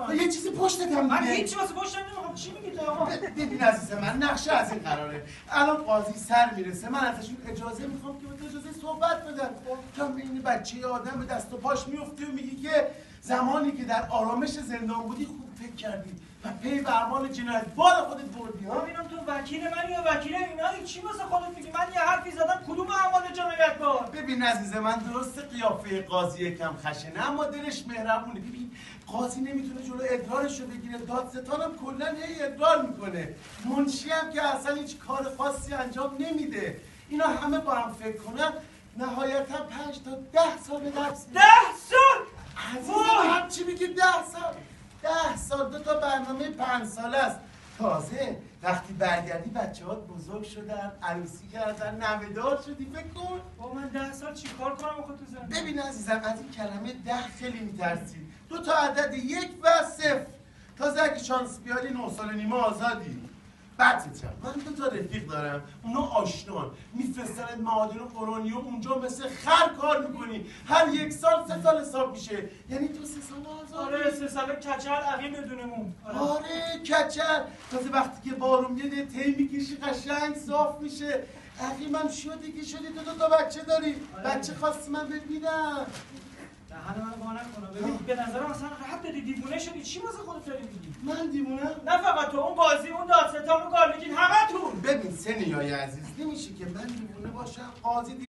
من؟ یه چیزی پشتت هم من دیگه. هیچی واسه پشتم نمیخوام. چی میگی تو آقا؟ ببین عزیز من، نقشه از این قراره. الان قاضی سر میرسه، من ازشون اجازه میخوام که به اجازه صحبت بدن. تو این بچه آدم به دست و پاش میفتی و میگی که زمانی که در آرامش زندان بودی خوب فکر کردی و پی به اعمال جنایت بال خودت بردی. ها ببینم تو وکیل من یا وکیل اینا، چی واسه خودت میگی؟ من یه حرفی زدم کدوم اعمال جنایت بود؟ ببین عزیز من، درسته قیافه قاضی یکم خشنه اما دلش مهربونه. ببین قاضی نمیتونه جلو ادرارش رو بگیره، دادستان هم کلا هی ادرار میکنه، منشی هم که اصلا هیچ کار خاصی انجام نمیده. اینا همه با هم فکر کنن نهایتا 5 تا 10 سال به دست 10 سال؟ عزیز من چی میگی 10 سال؟ 10 سال 2 تا برنامه 5 ساله است. تازه وقتی برگردی بچه‌هات بزرگ شدن، عروسی کردن، نوه‌دار شدی. فکر کن با من 10 سال چی کار کنم آخه تو زندگی؟ ببین عزیزم، از این کلمه 10 خیلی میترسی. 2 تا عدد 1 و 0. تازه اگه شانس بیاری 9 سال و نیمه آزادی. بعدش من 2 تا رفیق دارم، اونا آشنان، میفرستنت معادن اورانیوم اونجا مثل خر کار میکنی. هر 1 سال 3 سال حساب میشه، یعنی تو 3 سال آزادی. آره 3 ساله کچل عقیم بدونمون. آره کچل. تازه وقتی که بارون میاد تی میکشی قشنگ صاف میشه. عقیمم شدی که شدی، 2 تا بچه داری. بچه خواستی من ببینم. دهن من با نکنم. ببین به نظرم اصلا راحت دادی دیوونه شدی. چی واسه خودت داری میگی؟ من دیوونم؟ نه فقط تو، اون قاضی، اون دادستان، اون گارنیکین، همتون. ببین سنیای عزیز، نمیشه که من دیوونه باشم قاضی